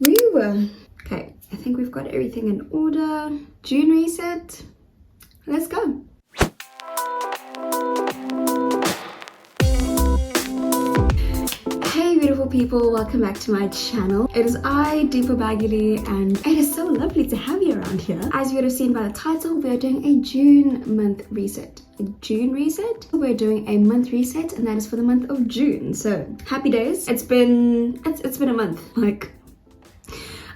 Woo! Okay, I think we've got everything in order. June reset. Let's go. Hey beautiful people, welcome back to my channel. It is I, Deepa Bagley, and it is so lovely to have you around here. As you would have seen by the title, we are doing a June month reset. A June reset? We're doing a month reset, and that is for the month of June. So happy days. It's been a month. Like,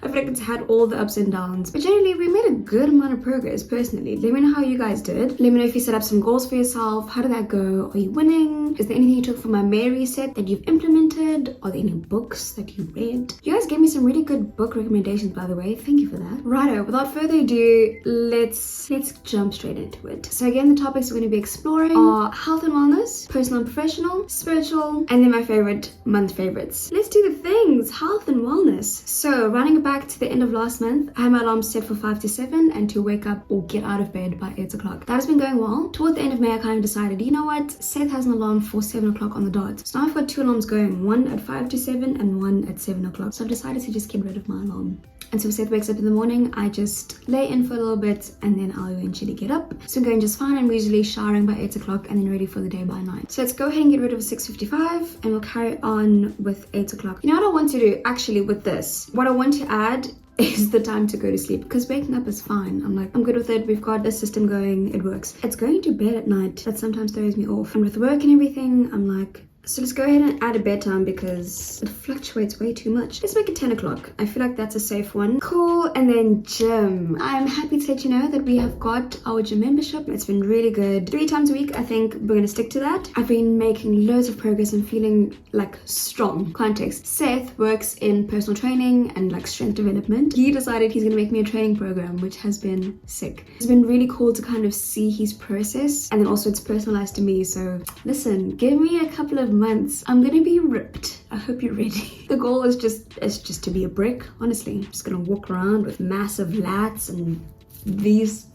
I feel like it's had all the ups and downs, but generally we made a good amount of progress personally. Let me know how you guys did. Let me know if you set up some goals for yourself. How did that go? Are you winning? Is there anything you took from my May reset that you've implemented? Are there any books that you read? You guys gave me some really good book recommendations, by the way. Thank you for that. Righto, without further ado, let's jump straight into it. So again, the topics we're going to be exploring are health and wellness, personal and professional, spiritual, and then my favorite month favorites. Let's do the things, health and wellness. So running back to the end of last month, I had my alarm set for 5 to 7 and to wake up or get out of bed by 8 o'clock. That has been going well. Toward the end of May, I kind of decided, you know what, Seth has an alarm for 7 o'clock on the dot. So now I've got 2 alarms going, one at 5 to 7 and one at 7 o'clock. So I've decided to just get rid of my alarm. And so if Seth wakes up in the morning, I just lay in for a little bit and then I'll eventually get up. So I'm going just fine. I'm usually showering by 8 o'clock and then ready for the day by 9. So let's go ahead and get rid of 6:55 and we'll carry on with 8 o'clock. You know what I want to do actually with this? What I want to add is the time to go to sleep, because waking up is fine. I'm good with it. We've got a system going, it works. It's going to bed at night that sometimes throws me off. And with work and everything, I'm like, so let's go ahead and add a bedtime because it fluctuates way too much. Let's make it 10 o'clock. I feel like that's a safe one. Cool. And then gym. I'm happy to let you know that we have got our gym membership. It's been really good. 3 times a week. I think we're going to stick to that. I've been making loads of progress and feeling like strong. Context. Seth works in personal training and like strength development. He decided he's going to make me a training program, which has been sick. It's been really cool to kind of see his process, and then also it's personalized to me. So listen, give me a couple of months, I'm gonna be ripped. I hope you're ready. The goal is just to be a brick, honestly. I'm just gonna walk around with massive lats and these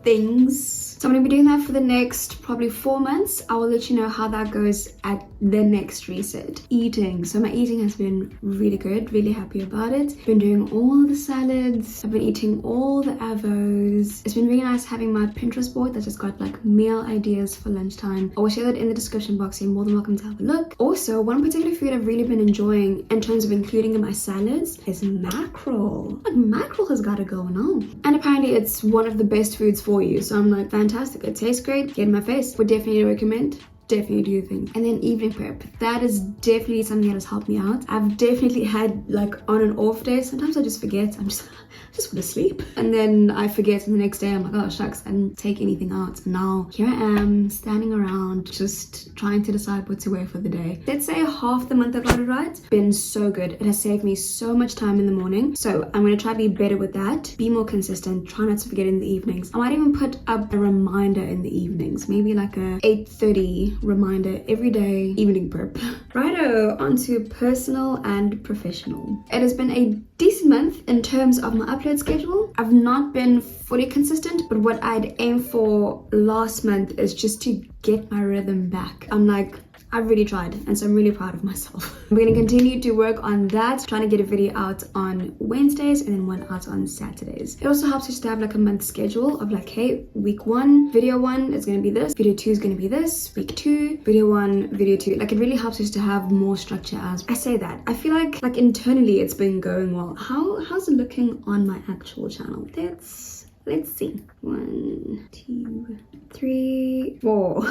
things. So I'm gonna be doing that for the next probably 4 months. I will let you know how that goes at the next reset. Eating. So my eating has been really good, really happy about it. Been doing all the salads. I've been eating all the avos. It's been really nice having my Pinterest board that just got like meal ideas for lunchtime. I will share that in the description box, so you're more than welcome to have a look. Also, one particular food I've really been enjoying in terms of including in my salads is mackerel. Like, mackerel has got it going on. And apparently it's one of the best foods for you. So I'm like, fantastic. It tastes great. Get in my face. Would definitely recommend. Definitely do things. And then evening prep, that is definitely something that has helped me out. I've definitely had like on and off days. Sometimes I just forget. I just want to sleep, and then I forget, and the next day I'm like, oh shucks, I didn't take anything out. And now here I am standing around just trying to decide what to wear for the day. Let's say half the month I got it right. Been so good. It has saved me so much time in the morning, so I'm going to try to be better with that, be more consistent, try not to forget in the evenings. I might even put up a reminder in the evenings, maybe like a 8:30 reminder every day, evening prep. Righto, onto personal and professional. It has been a decent month in terms of my upload schedule. I've not been fully consistent, but what I'd aim for last month is just to get my rhythm back. I'm like, I've really tried, and so I'm really proud of myself. I'm going to continue to work on that, trying to get a video out on Wednesdays and then one out on Saturdays. It also helps us to have like a month schedule of like, hey, week 1, video 1 is going to be this, video 2 is going to be this, week 2, video 1, video 2. Like, it really helps us to have more structure. As I say that, I feel like internally it's been going well. How's it looking on my actual channel? Let's see. 1, 2, 3, 4.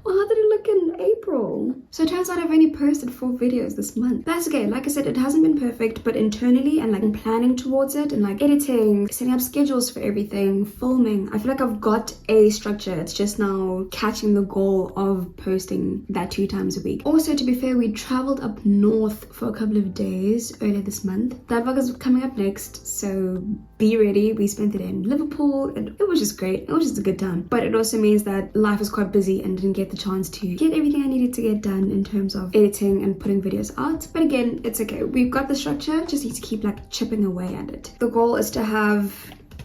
Well, how did it look in April? So it turns out I've only posted 4 videos this month. That's okay. Like I said, it hasn't been perfect, but internally and like planning towards it and like editing, setting up schedules for everything, filming, I feel like I've got a structure. It's just now catching the goal of posting that 2 times a week. Also, to be fair, we traveled up north for a couple of days earlier this month. That vlog is coming up next, so be ready. We spent it in Liverpool and it was just great. It was just a good time. But it also means that life is quite busy and didn't get the chance to get everything I needed to get done in terms of editing and putting videos out. But again, it's okay. We've got the structure, just need to keep like chipping away at it. The goal is to have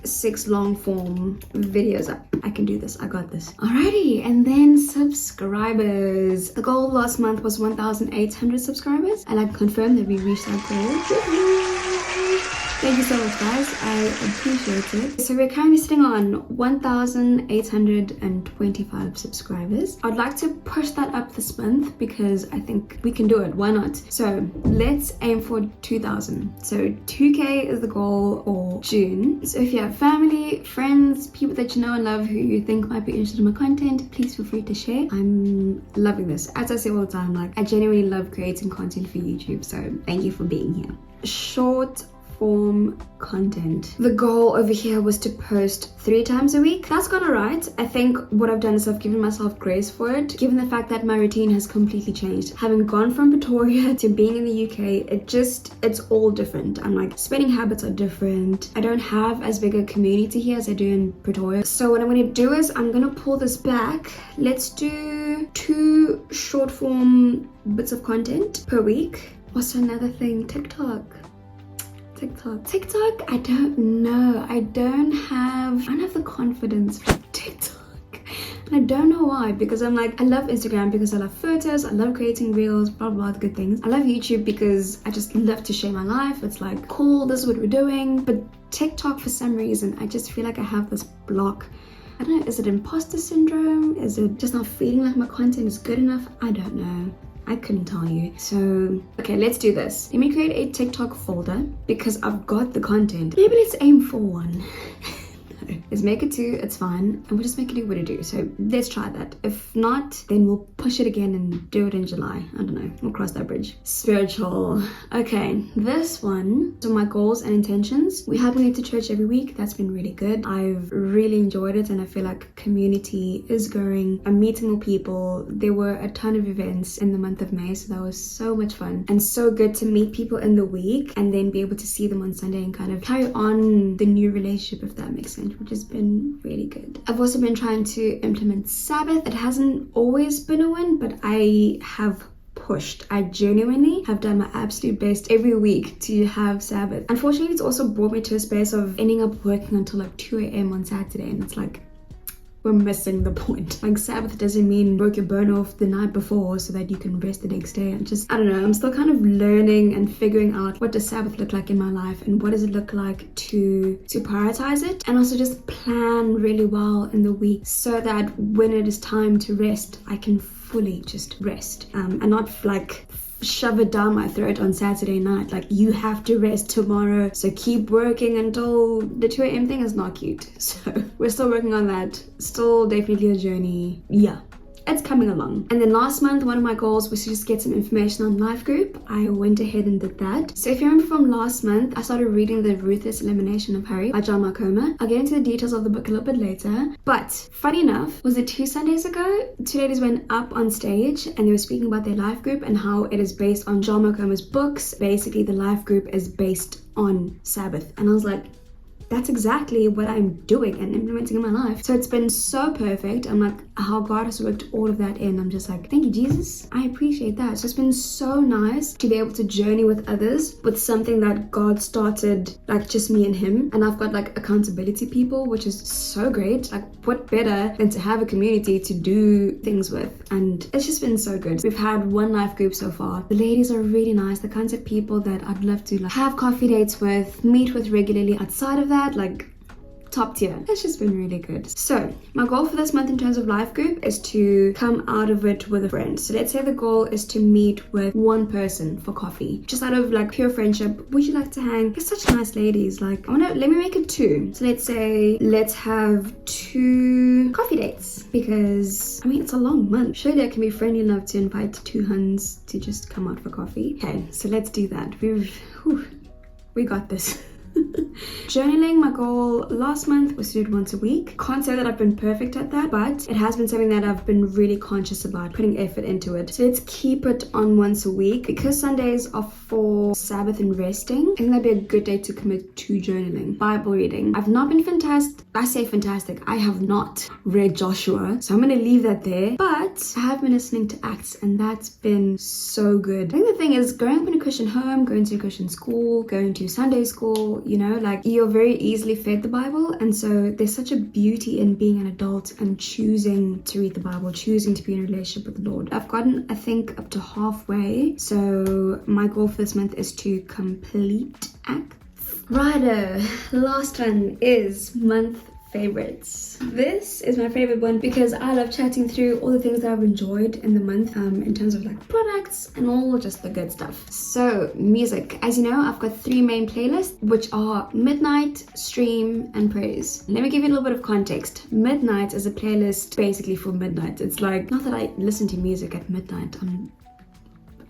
6 long form videos up. I can do this. I got this. Alrighty, and then subscribers. The goal last month was 1,800 subscribers, and I confirmed that we reached that goal. Thank you so much, guys. I appreciate it. So we're currently sitting on 1,825 subscribers. I'd like to push that up this month because I think we can do it. Why not? So let's aim for 2,000. So 2K is the goal for June. So if you have family, friends, people that you know and love who you think might be interested in my content, please feel free to share. I'm loving this. As I say all the time, like, I genuinely love creating content for YouTube. So thank you for being here. Short form content. The goal over here was to post 3 times a week. That's gone alright. I think what I've done is I've given myself grace for it, given the fact that my routine has completely changed. Having gone from Pretoria to being in the UK, it's all different. I'm like, spending habits are different. I don't have as big a community here as I do in Pretoria. So what I'm going to do is I'm going to pull this back. Let's do 2 short form bits of content per week. Also another thing, TikTok, I don't know. I don't have the confidence for TikTok. And I don't know why, because I'm like, I love Instagram because I love photos, I love creating reels, blah, blah, the good things. I love YouTube because I just love to share my life. It's like, cool, this is what we're doing. But TikTok, for some reason, I just feel like I have this block. I don't know, is it imposter syndrome? Is it just not feeling like my content is good enough? I don't know. I couldn't tell you. So, okay, let's do this. Let me create a TikTok folder because I've got the content. Maybe let's aim for 1. No, let's make it 2, it's fine. And we'll just make it do what it do. So let's try that. If not, then we'll push it again and do it in July. I don't know, we'll cross that bridge. Spiritual. Okay, this one. So my goals and intentions. We have been to church every week. That's been really good. I've really enjoyed it and I feel like community is growing. I'm meeting more people. There were a ton of events in the month of May, so that was so much fun and so good to meet people in the week and then be able to see them on Sunday and kind of carry on the new relationship, if that makes sense, which has been really good. I've also been trying to implement Sabbath. It hasn't always been a win, but I have pushed. I genuinely have done my absolute best every week to have Sabbath. Unfortunately, it's also brought me to a space of ending up working until like 2 a.m. on Saturday, and it's like, we're missing the point. Like, Sabbath doesn't mean work your bone off the night before so that you can rest the next day. I don't know, I'm still kind of learning and figuring out what does Sabbath look like in my life and what does it look like to prioritize it and also just plan really well in the week so that when it is time to rest, I can fully just rest and not like shove it down my throat on Saturday night, like, you have to rest tomorrow, so keep working until the 2 a.m. thing is not cute. So we're still working on that. Still definitely a journey. Yeah, it's coming along. And then last month, one of my goals was to just get some information on Life Group. I went ahead and did that. So if you remember from last month, I started reading The Ruthless Elimination of Hurry by John Malcolm. I'll get into the details of the book a little bit later. But funny enough, was it 2 Sundays ago? 2 ladies went up on stage and they were speaking about their Life Group and how it is based on John Malcolm's books. Basically, the Life Group is based on Sabbath. And I was like, that's exactly what I'm doing and implementing in my life. So it's been so perfect. I'm like, how God has worked all of that in. I'm just like, thank you, Jesus. I appreciate that. So it's been so nice to be able to journey with others with something that God started, like just me and him. And I've got like accountability people, which is so great. Like, what better than to have a community to do things with? And it's just been so good. We've had 1 life group so far. The ladies are really nice, the kinds of people that I'd love to like have coffee dates with, meet with regularly. Outside of that, like, top tier. It's just been really good. So my goal for this month in terms of life group is to come out of it with a friend. So let's say the goal is to meet with 1 person for coffee, just out of like pure friendship. Would you like to hang? You're such nice ladies. Like, let me make it 2. So let's say let's have 2 coffee dates, because I mean, it's a long month. Surely I can be friendly enough to invite 2 huns to just come out for coffee. Okay, so let's do that. We got this. Journaling, my goal last month was to do it once a week. Can't say that I've been perfect at that, but it has been something that I've been really conscious about putting effort into it. So let's keep it on once a week. Because Sundays are for Sabbath and resting, I think that'd be a good day to commit to journaling. Bible reading. I've not been fantastic. I say fantastic. I have not read Joshua, so I'm gonna leave that there. But I have been listening to Acts, and that's been so good. I think the thing is, growing up in a Christian home, going to a Christian school, going to Sunday school, you know, know, like you're very easily fed the Bible, and so there's such a beauty in being an adult and choosing to read the Bible, choosing to be in a relationship with the Lord. I've gotten, I think, up to halfway, so my goal for this month is to complete Acts. Righto, the last one is month favorites. This is my favorite one because I love chatting through all the things that I've enjoyed in the month, in terms of like products and all just the good stuff. So music, as you know, I've got 3 main playlists, which are Midnight, Stream, and Praise. Let me give you a little bit of context. Midnight is a playlist basically for midnight. It's like, not that I listen to music at midnight, I'm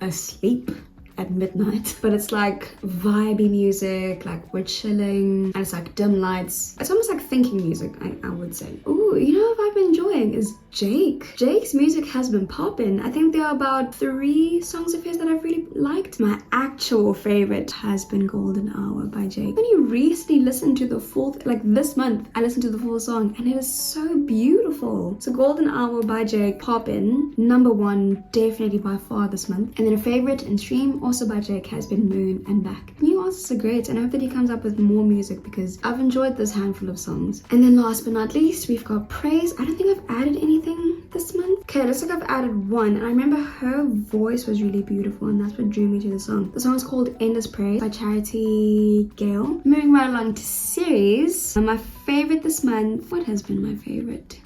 asleep at midnight, but it's like vibey music, like we're chilling, and it's like dim lights. It's almost like thinking music, I would say. Ooh, you know what I've been enjoying is Jake. Jake's music has been popping. I think there are about 3 songs of his that I've really liked. My actual favorite has been Golden Hour by Jake. When you recently listened to the full, like this month, I listened to the full song and it is so beautiful. So Golden Hour by Jake, poppin'. Number 1, definitely by far this month. And then a favorite and stream also by Jake has been Moon and Back. New artists are great, and I hope that he comes up with more music because I've enjoyed this handful of songs. And then last but not least, we've got Praise. I don't think I've added anything this month. Okay, looks like I've added one, and I remember her voice was really beautiful, and that's what drew me to the song. The song is called Endless Praise by Charity Gale. Moving right along to series. My favorite this month. What has been my favorite?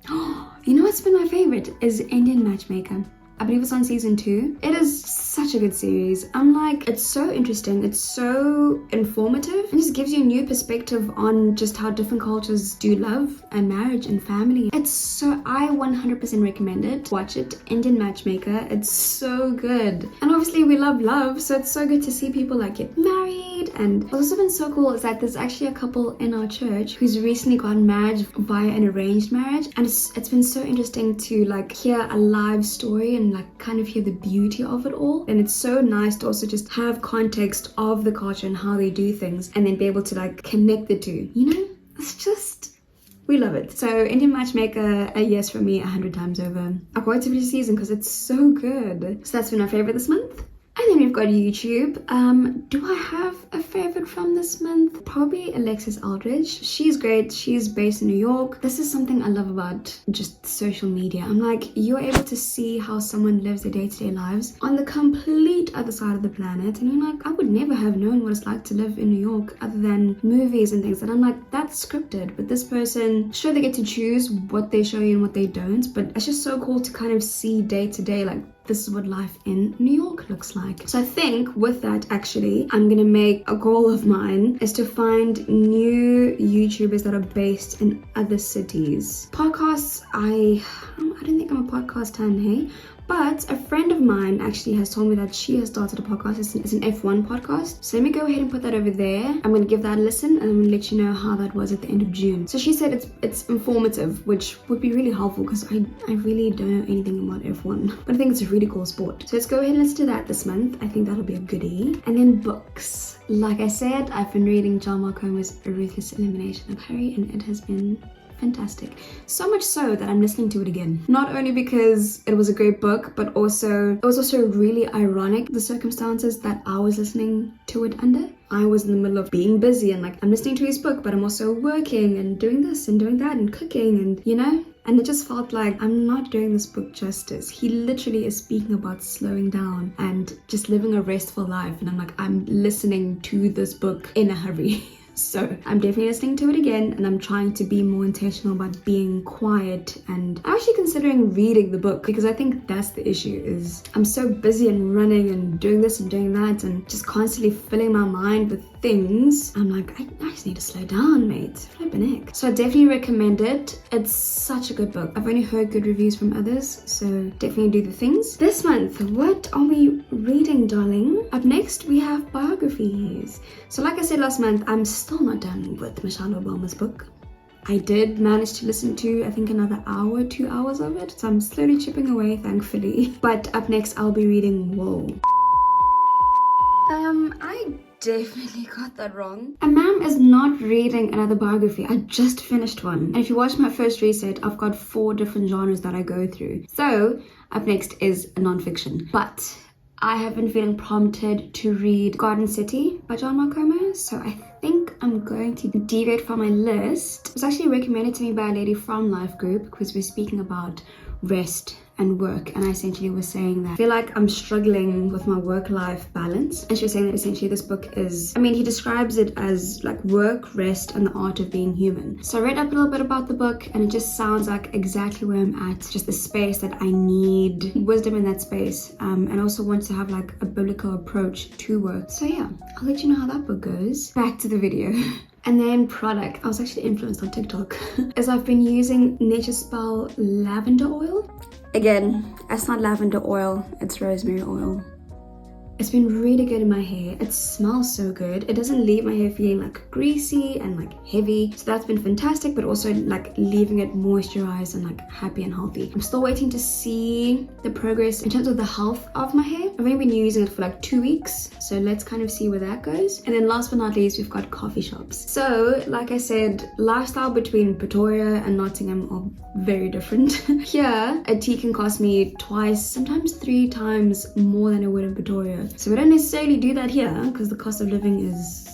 Oh, you know what's been my favorite is Indian Matchmaker. I believe it's on season 2. It is such a good series. I'm like, it's so interesting. It's so informative. It just gives you a new perspective on just how different cultures do love and marriage and family. It's so, I 100% recommend it. Watch it, Indian Matchmaker. It's so good. And obviously we love love, so it's so good to see people like get married. And what's also been so cool is that there's actually a couple in our church who's recently gotten married via an arranged marriage. And it's been so interesting to like hear a live story and like kind of hear the beauty of it all. And it's so nice to also just have context of the culture and how they do things and then be able to like connect the two, you know? It's just, we love it. So Indian Matchmaker, a yes for me 100 times over. I'll go to the season because it's so good. So that's been my favorite this month. And then we've got YouTube. Do I have a favorite from this month? Probably Alexis Aldridge. She's great. She's based in New York. This is something I love about just social media. I'm like, you're able to see how someone lives their day-to-day lives on the complete other side of the planet. And you're like, I would never have known what it's like to live in New York other than movies and things. And I'm like, that's scripted. But this person, sure, they get to choose what they show you and what they don't. But it's just so cool to kind of see day to day, like, this is what life in New York looks like. So I think with that, actually, I'm gonna make a goal of mine is to find new YouTubers that are based in other cities. Podcasts, I don't think I'm a podcast fan, hey? But a friend of mine actually has told me that she has started a podcast. It's an F1 podcast. So let me go ahead and put that over there. I'm going to give that a listen and I'm going to let you know how that was at the end of June. So she said it's informative, which would be really helpful because I really don't know anything about F1. But I think it's a really cool sport. So let's go ahead and listen to that this month. I think that'll be a goodie. And then books. Like I said, I've been reading John Mark Comer's A Ruthless Elimination of Harry, and it has been fantastic. So much so that I'm listening to it again. Not only because it was a great book, but also it was also really ironic, the circumstances that I was listening to it under. I was in the middle of being busy and like, I'm listening to his book, but I'm also working and doing this and doing that and cooking and, you know? And it just felt like I'm not doing this book justice. He literally is speaking about slowing down and just living a restful life. And I'm like, I'm listening to this book in a hurry. So I'm definitely listening to it again, and I'm trying to be more intentional about being quiet, and I'm actually considering reading the book because I think that's the issue is I'm so busy and running and doing this and doing that and just constantly filling my mind with things. I'm like, I just need to slow down, mate. Flippin' heck. So I definitely recommend it. It's such a good book. I've only heard good reviews from others, so definitely do the things. This month, what are we reading, darling? Up next, we have biographies. So like I said last month, I'm still not done with Michelle Obama's book. I did manage to listen to, I think, another hour, 2 hours of it. So I'm slowly chipping away, thankfully. But up next, I'll be reading Whoa. I definitely got that wrong. A ma'am is not reading another biography. I just finished one. And if you watch my first reset, I've got 4 different genres that I go through. So up next is a non-fiction. But I have been feeling prompted to read Garden City by John Marcomo, so I think I'm going to deviate from my list. It was actually recommended to me by a lady from Life Group because we're speaking about rest and work, and I essentially was saying that I feel like I'm struggling with my work-life balance, and she was saying that essentially this book is, I mean, he describes it as like work, rest, and the art of being human. So I read up a little bit about the book, and it just sounds like exactly where I'm at, just the space that I need wisdom in that space, and also want to have like a biblical approach to work. So yeah, I'll let you know how that book goes. Back to the video. And then product, I was actually influenced on TikTok as I've been using Nature's Spell lavender oil. Again, that's not lavender oil, it's rosemary oil. It's been really good in my hair. It smells so good. It doesn't leave my hair feeling like greasy and like heavy. So that's been fantastic, but also like leaving it moisturized and like happy and healthy. I'm still waiting to see the progress in terms of the health of my hair. I've only been using it for like 2 weeks. So let's kind of see where that goes. And then last but not least, we've got coffee shops. So like I said, lifestyle between Pretoria and Nottingham are very different. Here, a tea can cost me twice, sometimes 3 times more than it would in Pretoria. So we don't necessarily do that here because the cost of living is,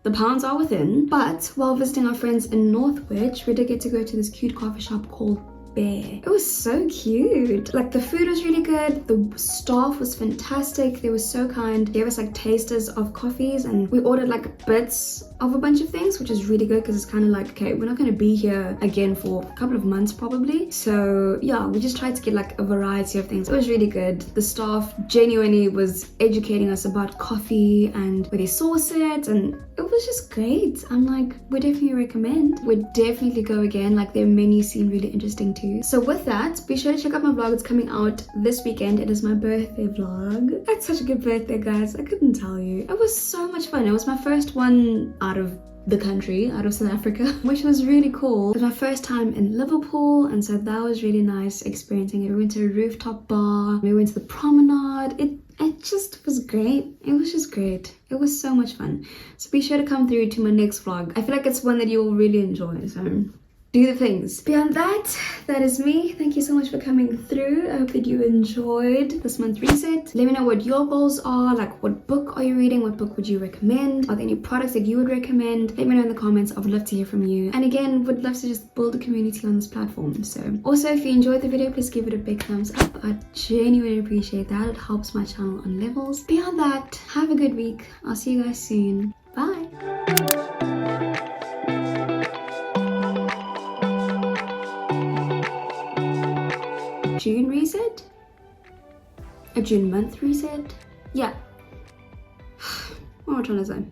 the pounds are within. But while visiting our friends in Northwich, we did get to go to this cute coffee shop called Bear. It was so cute. Like the food was really good, the staff was fantastic, they were so kind. They gave us like tasters of coffees, and we ordered like bits of a bunch of things, which is really good because it's kind of like, okay, we're not going to be here again for a couple of months probably, so yeah, we just tried to get like a variety of things. It was really good. The staff genuinely was educating us about coffee and where they source it, and it was just great. I'm like, we definitely recommend. We'd definitely go again. Like their menu seemed really interesting too. So with that, be sure to check out my vlog. It's coming out this weekend. It is my birthday vlog. I had such a good birthday, guys. I couldn't tell you. It was so much fun. It was my first one out of the country, out of South Africa, which was really cool. It was my first time in Liverpool, and so that was really nice experiencing it. We went to a rooftop bar, we went to the promenade. It just was great. It was just great. It was so much fun. So be sure to come through to my next vlog. I feel like it's one that you will really enjoy, so do the things. Beyond that, that is me. Thank you so much for coming through. I hope that you enjoyed this month reset. Let me know what your goals are. Like, what book are you reading? What book would you recommend? Are there any products that you would recommend? Let me know in the comments. I would love to hear from you. And again, would love to just build a community on this platform. So also, if you enjoyed the video, please give it a big thumbs up. I genuinely appreciate that. It helps my channel on levels. Beyond that, have a good week. I'll see you guys soon. Bye. June reset? A June month reset? Yeah. What am I trying to say?